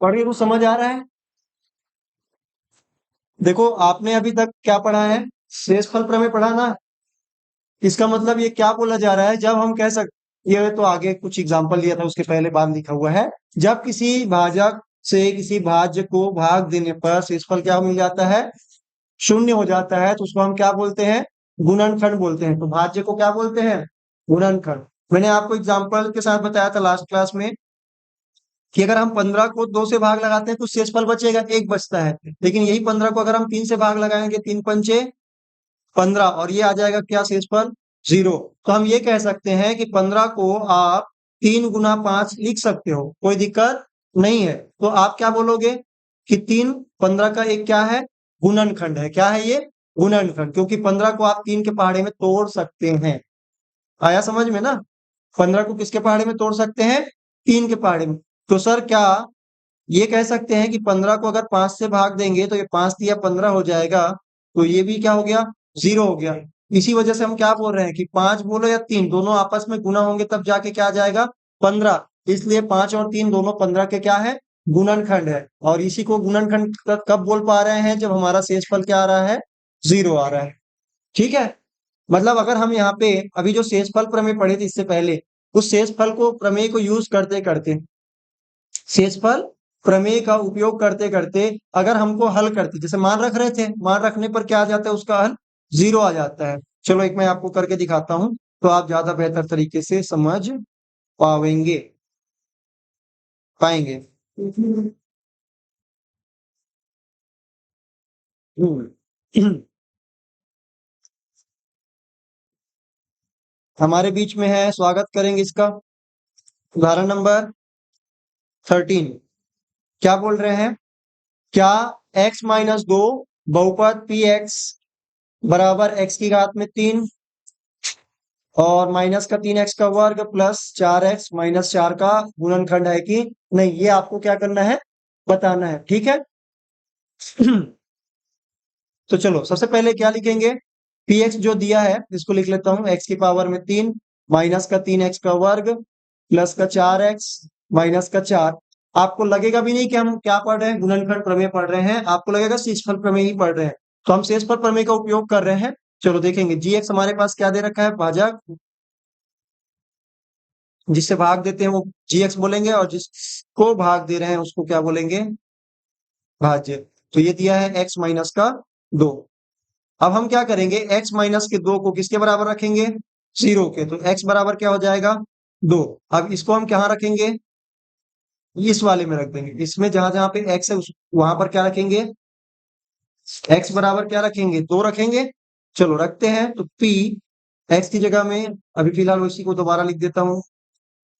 पढ़ के कुछ समझ आ रहा है? देखो आपने अभी तक क्या पढ़ा है, शेषफल प्रमेय पढ़ा ना। इसका मतलब ये क्या बोला जा रहा है, जब हम कह सकते, ये तो आगे कुछ एग्जांपल लिया था उसके पहले बाद लिखा हुआ है, जब किसी भाजक से किसी भाज्य को भाग देने पर शेषफल क्या मिल जाता है, शून्य हो जाता है, तो उसको हम क्या बोलते हैं, गुणनखंड बोलते हैं। तो भाज्य को क्या बोलते हैं, गुणनखंड। मैंने आपको एग्जाम्पल के साथ बताया था लास्ट क्लास में कि अगर हम 15 को 2 से भाग लगाते हैं तो शेषफल बचेगा, एक बचता है। लेकिन यही 15 को अगर हम 3 से भाग लगाएंगे, 3 पंचे 15, और ये आ जाएगा क्या, शेषफल 0। तो हम ये कह सकते हैं कि 15 को आप 3 गुना 5 लिख सकते हो, कोई दिक्कत नहीं है। तो आप क्या बोलोगे कि 3 15 का एक क्या है, गुणनखंड है। क्या है ये, गुणनखंड, क्योंकि 15 को आप 3 के पहाड़े में तोड़ सकते हैं। आया समझ में ना, 15 को किसके पहाड़े में तोड़ सकते हैं, 3 के पहाड़े में। तो सर क्या ये कह सकते हैं कि 15 को अगर 5 से भाग देंगे तो ये 5 दिया 15 हो जाएगा, तो ये भी क्या हो गया, 0 हो गया। इसी वजह से हम क्या बोल रहे हैं कि 5 बोलो या 3 दोनों आपस में गुना होंगे तब जाके क्या आ जाएगा, 15। इसलिए 5 और 3 दोनों 15 के क्या है, गुणनखंड है। और इसी को गुणनखंड कब बोल पा रहे हैं, जब हमारा शेषफल क्या आ रहा है, 0 आ रहा है। ठीक है, मतलब अगर हम यहाँ पे अभी जो शेषफल प्रमेय पढ़े थे इससे पहले, उस शेषफल को प्रमेय को यूज करते करते, शेषफल प्रमेय का उपयोग करते करते अगर हमको हल करते, जैसे मान रख रहे थे, मान रखने पर क्या आ जाता है, उसका हल 0 आ जाता है। चलो एक मैं आपको करके दिखाता हूं, तो आप ज्यादा बेहतर तरीके से समझ पाएंगे पाएंगे। हमारे बीच में है, स्वागत करेंगे इसका। उदाहरण नंबर 13, क्या बोल रहे हैं, क्या x-2 बहुपद पी एक्स बराबर x की घात में 3 और माइनस का 3x का वर्ग प्लस 4x माइनस 4 का गुणनखंड है कि नहीं, ये आपको क्या करना है, बताना है। ठीक है। तो चलो सबसे पहले क्या लिखेंगे, px जो दिया है इसको लिख लेता हूं, x की पावर में 3 माइनस का 3x का वर्ग प्लस का 4x माइनस का 4। आपको लगेगा भी नहीं कि हम क्या पढ़ रहे हैं, गुणनखंड प्रमेय पढ़ रहे हैं, आपको लगेगा शेषफल प्रमेय ही पढ़ रहे हैं। तो हम शेषफल प्रमेय का उपयोग कर रहे हैं। चलो देखेंगे, gx हमारे पास क्या दे रखा है, भाजक, जिससे भाग देते हैं वो gx बोलेंगे, और जिसको भाग दे रहे हैं उसको क्या बोलेंगे, भाज्य। तो ये दिया है x माइनस का 2। अब हम क्या करेंगे, x माइनस के 2 को किसके बराबर रखेंगे, 0 के। तो x बराबर क्या हो जाएगा, 2। अब इसको हम कहाँ रखेंगे, इस वाले में रख देंगे, इसमें जहां जहां पे x है वहां पर क्या रखेंगे, x बराबर क्या रखेंगे, 2 रखेंगे। चलो रखते हैं, तो p x की जगह में अभी फिलहाल उसी को दोबारा लिख देता हूँ।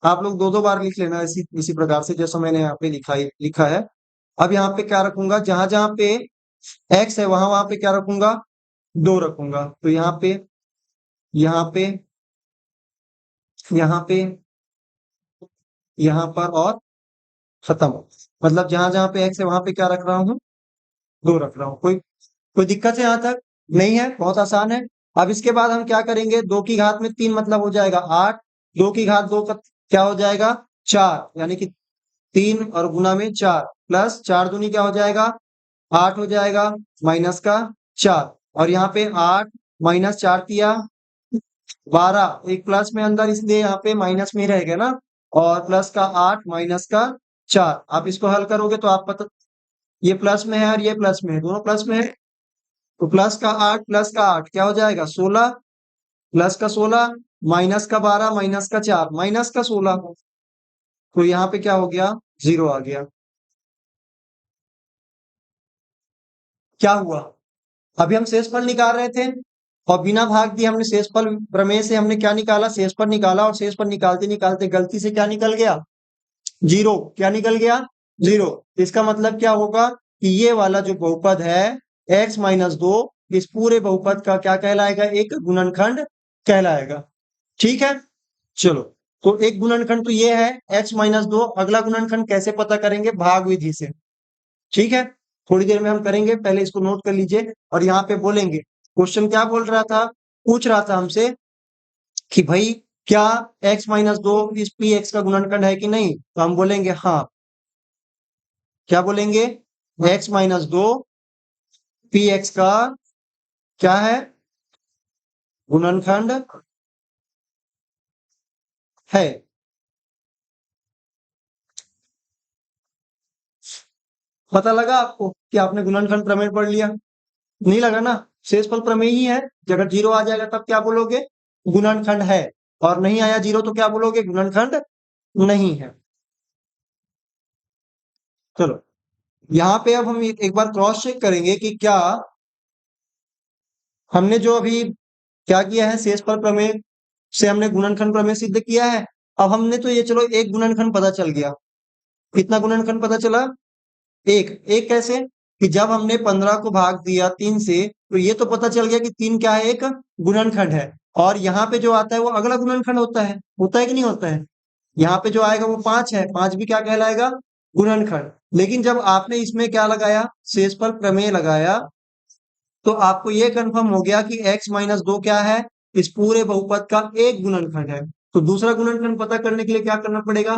आप लोग दो दो बार लिख लेना इसी इसी प्रकार से जैसा मैंने यहाँ पे लिखा है। अब यहाँ पे क्या रखूंगा, जहां जहां पे x है वहां वहां पे क्या रखूंगा, 2 रखूंगा। तो यहाँ पे, यहाँ पे, यहाँ पे, यहाँ पर और खत्म। मतलब जहां जहां पे x है वहां पे क्या रख रहा हूँ, 2 रख रहा हूँ। कोई कोई दिक्कत है यहाँ तक, नहीं है, बहुत आसान है। अब इसके बाद हम क्या करेंगे, 2 की घात में 3 मतलब हो जाएगा 8, 2 की घात 2 का क्या हो जाएगा, 4, यानी कि 3 और गुना में 4 प्लस 4 दूनी क्या हो जाएगा, 8 हो जाएगा माइनस का 4। और यहाँ पे 8 माइनस 4 दिया 12, एक प्लस में अंदर इसलिए यहाँ पे माइनस में ही रहेगा ना। और प्लस का 8 माइनस का 4, आप इसको हल करोगे तो आप पता, ये प्लस में है और ये प्लस में है, दोनों प्लस में है। तो प्लस का 8 क्या हो जाएगा, 16, प्लस का 16 माइनस का 12 माइनस का 4 माइनस का 16। तो यहाँ पे क्या हो गया, 0 आ गया। क्या हुआ, अभी हम शेषफल निकाल रहे थे और बिना भाग दिए हमने शेषफल प्रमेय से हमने क्या निकाला, शेषफल निकाला, और शेषफल निकालते निकालते गलती से क्या निकल गया, 0। क्या निकल गया, 0। इसका मतलब क्या होगा कि ये वाला जो बहुपद है x-2, इस पूरे बहुपद का क्या कहलाएगा, एक गुणनखंड कहलाएगा। ठीक है। चलो, तो एक गुणनखंड तो ये है x-2, अगला गुणनखंड कैसे पता करेंगे, भाग विधि से। ठीक है, थोड़ी देर में हम करेंगे, पहले इसको नोट कर लीजिए और यहाँ पे बोलेंगे। क्वेश्चन क्या बोल रहा था, पूछ रहा था हमसे कि भाई क्या x-2 इस पी एक्स का गुणनखंड है कि नहीं, तो हम बोलेंगे हाँ। क्या बोलेंगे, x माइनस 2 पी एक्स का क्या है, गुणनखंड है। पता लगा आपको कि आपने गुणनखंड प्रमेय पढ़ लिया? नहीं लगा ना? शेषफल प्रमेय ही है। अगर जीरो आ जाएगा तब क्या बोलोगे, गुणनखंड है, और नहीं आया जीरो तो क्या बोलोगे, गुणनखंड नहीं है। चलो यहाँ पे अब हम एक बार क्रॉस चेक करेंगे कि क्या हमने जो अभी क्या किया है, शेषफल प्रमेय से हमने गुणनखंड प्रमेय सिद्ध किया है। अब हमने तो ये चलो एक गुणनखंड पता चल गया। कितना गुणनखंड पता चला, एक। एक कैसे, कि जब हमने 15 को भाग दिया 3 से, तो ये तो पता चल गया कि 3 क्या है, एक गुणनखंड है। और यहाँ पे जो आता है वो अगला गुणनखंड होता है कि नहीं होता है? यहाँ पे जो आएगा वो 5 है, 5 भी क्या कहलाएगा, गुणनखंड। लेकिन जब आपने इसमें क्या लगाया, शेषफल प्रमेय लगाया, तो आपको ये कंफर्म हो गया कि x माइनस 2 क्या है, इस पूरे बहुपद का एक गुणनखंड है। तो दूसरा गुणनखंड पता करने के लिए क्या करना पड़ेगा,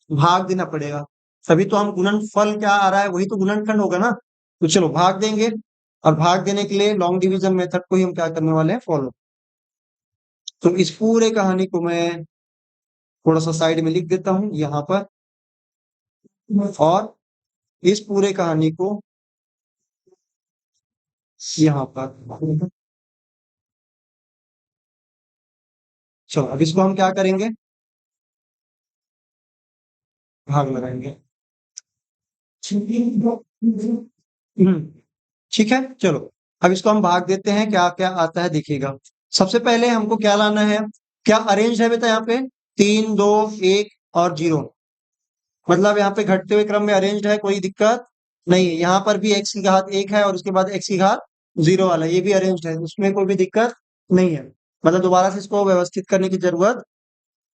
भाग देना पड़ेगा। तभी तो हम गुणनफल क्या आ रहा है, वही तो गुणनखंड होगा ना। तो चलो भाग देंगे, और भाग देने के लिए लॉन्ग डिवीजन मेथड को ही हम क्या करने वाले हैं, फॉलो। तो इस पूरे कहानी को मैं थोड़ा सा साइड में लिख देता हूं यहाँ पर, और इस पूरे कहानी को यहाँ पर। चलो अब इसको हम क्या करेंगे, भाग लगाएंगे। ठीक है, चलो अब इसको हम भाग देते हैं, क्या क्या आता है देखिएगा। सबसे पहले हमको क्या लाना है, क्या अरेंज है बेटा यहाँ पे, 3 2 1 और 0, मतलब यहाँ पे घटते हुए क्रम में अरेंज्ड है, कोई दिक्कत नहीं है। यहाँ पर भी x की घात 1 है और उसके बाद x की घात 0 वाला, ये भी अरेंज्ड है, उसमें कोई भी दिक्कत नहीं है। मतलब दोबारा से इसको व्यवस्थित करने की जरूरत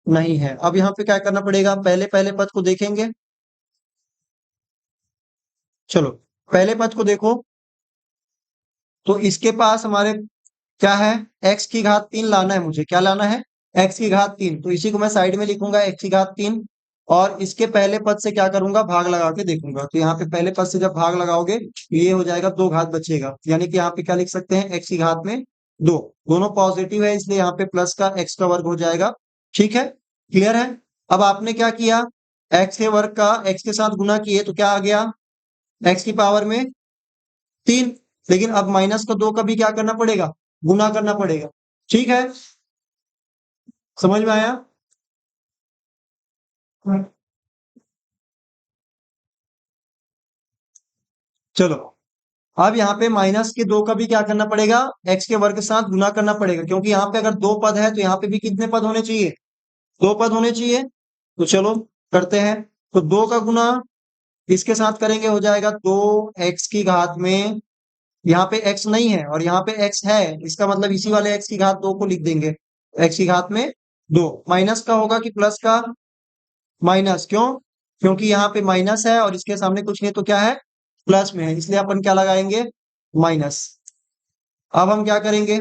नहीं है। अब यहाँ पे क्या करना पड़ेगा, पहले पहले पद को देखेंगे। चलो पहले पद को देखो, तो इसके पास हमारे क्या है, x की घात 3 लाना है मुझे। क्या लाना है, x की घात 3। तो इसी को मैं साइड में लिखूंगा, x की घात 3। और इसके पहले पद से क्या करूंगा, भाग लगा के देखूंगा। तो यहाँ पे पहले पद से जब भाग लगाओगे तो ये हो जाएगा, 2 घात बचेगा, यानी कि यहाँ पे क्या लिख सकते हैं, x की घात में 2। दोनों पॉजिटिव है, इसलिए यहाँ पे प्लस का x का वर्ग हो जाएगा। ठीक है, क्लियर है। अब आपने क्या किया, x के वर्ग का x के साथ गुना किए तो क्या आ गया, x की पावर में 3। लेकिन अब माइनस का 2 का भी क्या करना पड़ेगा, गुना करना पड़ेगा। ठीक है, समझ में आया। चलो अब यहाँ पे माइनस के 2 का भी क्या करना पड़ेगा, x के वर्ग के साथ गुना करना पड़ेगा, क्योंकि यहाँ पे अगर 2 पद है तो यहाँ पे भी कितने पद होने चाहिए, 2 पद होने चाहिए। तो चलो करते हैं, तो 2 का गुना इसके साथ करेंगे, हो जाएगा 2 x की घात में, यहाँ पे x नहीं है और यहाँ पे x है, इसका मतलब इसी वाले x की घात 2 को लिख देंगे, x की घात में 2। माइनस का होगा कि प्लस का, माइनस क्यों, क्योंकि यहाँ पे माइनस है और इसके सामने कुछ नहीं तो क्या है, प्लस में है, इसलिए अपन क्या लगाएंगे, माइनस। अब हम क्या करेंगे,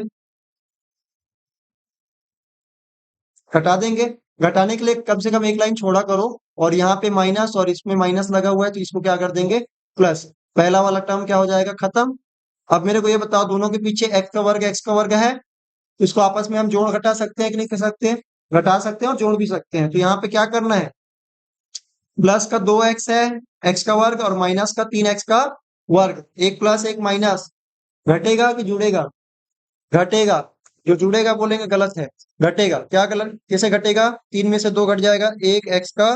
घटा देंगे। घटाने के लिए कम से कम एक लाइन छोड़ा करो, और यहाँ पे माइनस और इसमें माइनस लगा हुआ है, तो इसको क्या कर देंगे, प्लस। पहला वाला टर्म क्या हो जाएगा, खत्म। अब मेरे को ये बताओ, दोनों के पीछे एक्स का वर्ग है, तो इसको आपस में हम जोड़ घटा सकते हैं कि नहीं कर सकते, घटा सकते हैं और जोड़ भी सकते हैं। तो यहाँ पे क्या करना है, प्लस का 2x है, x का वर्ग, और माइनस का 3x का वर्ग, एक प्लस एक माइनस, घटेगा कि जुड़ेगा, घटेगा। जो जुड़ेगा बोलेंगे गलत है, घटेगा। क्या गलत, कैसे घटेगा, 3 में से 2 घट जाएगा, एक x का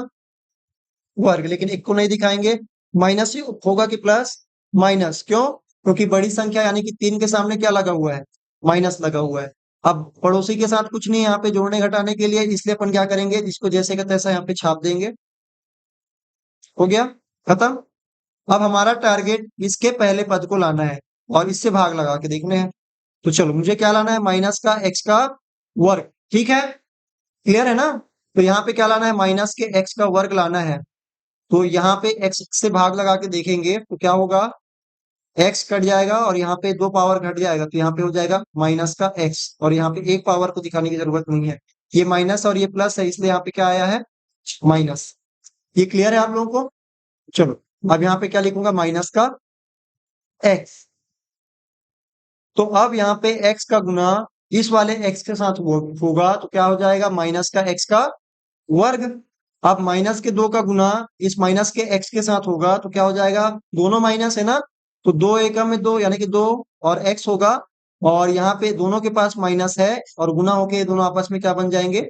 वर्ग, लेकिन एक को नहीं दिखाएंगे, माइनस ही होगा कि प्लस, माइनस क्यों, क्योंकि बड़ी संख्या यानी कि 3 के सामने क्या लगा हुआ है, माइनस लगा हुआ है। अब पड़ोसी के साथ कुछ नहीं है यहाँ पे जोड़ने घटाने के लिए, इसलिए अपन क्या करेंगे, इसको जैसे का तैसा यहाँ पे छाप देंगे, हो गया, खत्म। अब हमारा टारगेट इसके पहले पद को लाना है और इससे भाग लगा के देखने हैं। तो चलो मुझे क्या लाना है, माइनस का x का वर्ग। ठीक है, क्लियर है ना। तो यहाँ पे क्या लाना है, माइनस के x का वर्ग लाना है। तो यहाँ पे x से भाग लगा के देखेंगे तो क्या होगा, x कट जाएगा और यहाँ पे 2 पावर घट जाएगा, तो यहाँ पे हो जाएगा माइनस का x, और यहाँ पे एक पावर को दिखाने की जरूरत नहीं है, ये माइनस और ये प्लस है, इसलिए यहाँ पे क्या आया है, माइनस। ये क्लियर है आप लोगों को। चलो अब यहाँ पे क्या लिखूंगा, माइनस का एक्स। तो अब यहाँ पे x का गुना इस वाले x के साथ होगा तो क्या हो जाएगा, माइनस का x का वर्ग। अब माइनस के 2 का गुना इस माइनस के x के साथ होगा तो क्या हो जाएगा, दोनों माइनस है ना, तो 2 एकम में 2 यानी कि 2 और x होगा। और यहाँ पे दोनों के पास माइनस है और गुना होके ये दोनों आपस में क्या बन जाएंगे,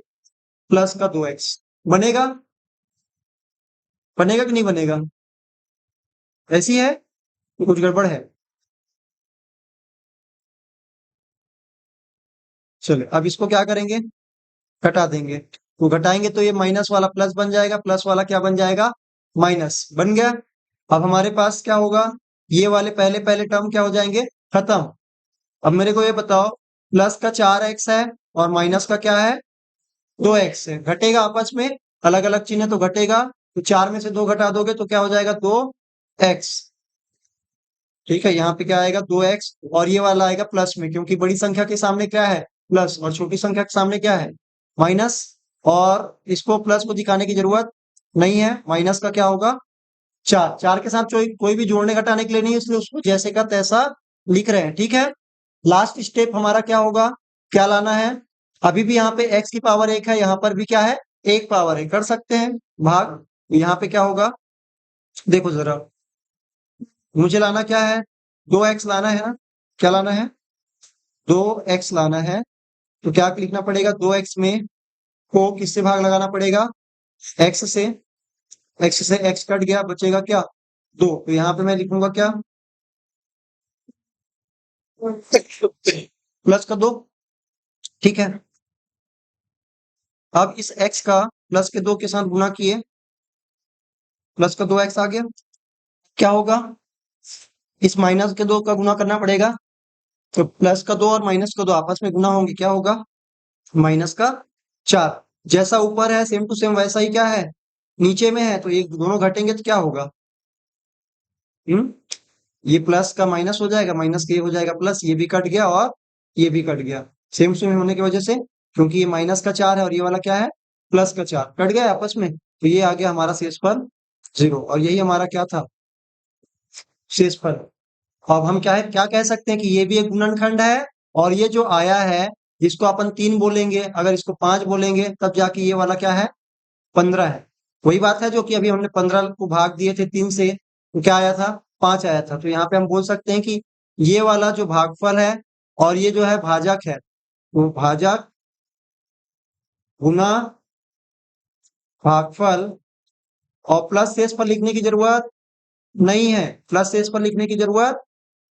प्लस का 2x बनेगा। बनेगा कि नहीं बनेगा, ऐसी है तो कुछ गड़बड़ है। चलो अब इसको क्या करेंगे, घटा देंगे। तो घटाएंगे तो ये माइनस वाला प्लस बन जाएगा, प्लस वाला क्या बन जाएगा, माइनस बन गया। अब हमारे पास क्या होगा, ये वाले पहले पहले टर्म क्या हो जाएंगे, खत्म। अब मेरे को ये बताओ, प्लस का 4x है और माइनस का क्या है, 2x है। घटेगा आपस में, अलग अलग चिन्ह है तो घटेगा। तो 4 में से 2 घटा दोगे तो क्या हो जाएगा, 2x। ठीक है, यहाँ पे क्या आएगा, 2x। और ये वाला आएगा प्लस में, क्योंकि बड़ी संख्या के सामने क्या है, प्लस, और छोटी संख्या के सामने क्या है, माइनस। और इसको प्लस को दिखाने की जरूरत नहीं है, माइनस का क्या होगा, 4। 4 के साथ कोई भी जोड़ने घटाने के लिए नहीं है, इसलिए उसको जैसे का तैसा लिख रहे हैं। ठीक है, लास्ट स्टेप हमारा क्या होगा, क्या लाना है, अभी भी यहाँ पे x की पावर 1 है, यहाँ पर भी क्या है, 1 पावर है, कर सकते हैं भाग। यहाँ पे क्या होगा, देखो जरा, मुझे लाना क्या है, 2x लाना है ना, क्या लाना है, 2x लाना है। तो क्या लिखना पड़ेगा, 2x में को किससे भाग लगाना पड़ेगा, x से। x से x कट गया, बचेगा क्या, 2। तो यहाँ पे मैं लिखूंगा क्या, प्लस का 2। ठीक है, अब इस x का प्लस के 2 के साथ गुना किए, प्लस का 2x आ गया। क्या होगा, इस माइनस के 2 का गुना करना पड़ेगा। तो प्लस का 2 और माइनस का 2 आपस में गुना होंगे, क्या होगा, माइनस का 4। जैसा ऊपर है सेम टू सेम वैसा ही क्या है, नीचे में है। तो ये दोनों घटेंगे तो क्या होगा, ये प्लस का माइनस हो जाएगा, माइनस का ये हो जाएगा प्लस, ये भी कट गया और ये भी कट गया, सेम सेम होने की वजह से। क्योंकि ये माइनस का 4 है और ये वाला क्या है, प्लस का 4, कट गया आपस में। तो ये आ गया हमारा शेषफल 0, और यही हमारा क्या था, शेषफल। अब हम क्या है, क्या कह सकते हैं कि ये भी एक गुणनखंड है। और ये जो आया है, इसको अपन 3 बोलेंगे, अगर इसको 5 बोलेंगे तब जाके ये वाला क्या है, 15 है। वही बात है जो कि अभी हमने 15 को भाग दिए थे 3 से, तो क्या आया था, 5 आया था। तो यहाँ पे हम बोल सकते हैं कि ये वाला जो भागफल है और ये जो है भाजक है, वो भाजक गुना भागफल। और प्लस शेष पर लिखने की जरूरत नहीं है, प्लस शेष पर लिखने की जरूरत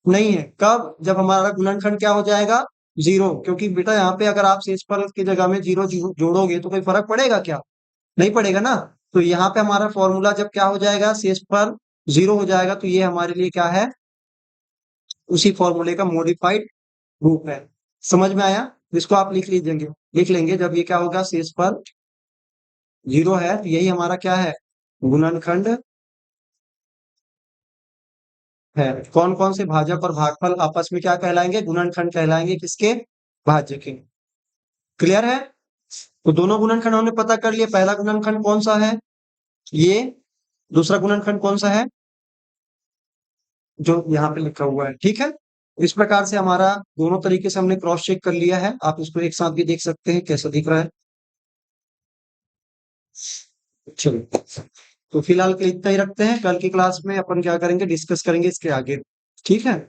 नहीं है। कब, जब हमारा गुणनखंड क्या हो जाएगा, 0। क्योंकि बेटा यहाँ पे अगर आप शेषफल की जगह में 0 जोड़ोगे तो कोई फर्क पड़ेगा क्या, नहीं पड़ेगा ना। तो यहाँ पे हमारा फॉर्मूला जब क्या हो जाएगा, शेषफल 0 हो जाएगा, तो ये हमारे लिए क्या है, उसी फॉर्मूले का मॉडिफाइड रूप है। समझ में आया, इसको आप लिख लीजिएंगे, लिख लेंगे, जब ये क्या होगा, शेषफल 0 है तो यही हमारा क्या है, गुणनखंड है। कौन कौन से भाजक और भागफल आपस में क्या कहलाएंगे, गुणनखंड कहलाएंगे, किसके, भाज्य के। क्लियर है, तो दोनों गुणनखंड हमने पता कर लिए। पहला गुणनखंड कौन सा है, ये। दूसरा गुणनखंड कौन सा है, जो यहाँ पे लिखा हुआ है। ठीक है, इस प्रकार से हमारा दोनों तरीके से हमने क्रॉस चेक कर लिया है। आप इसको एक साथ भी देख सकते हैं कैसा दिख रहा है। चलो, तो फिलहाल के लिए इतना ही रखते हैं, कल की क्लास में अपन क्या करेंगे, डिस्कस करेंगे इसके आगे। ठीक है।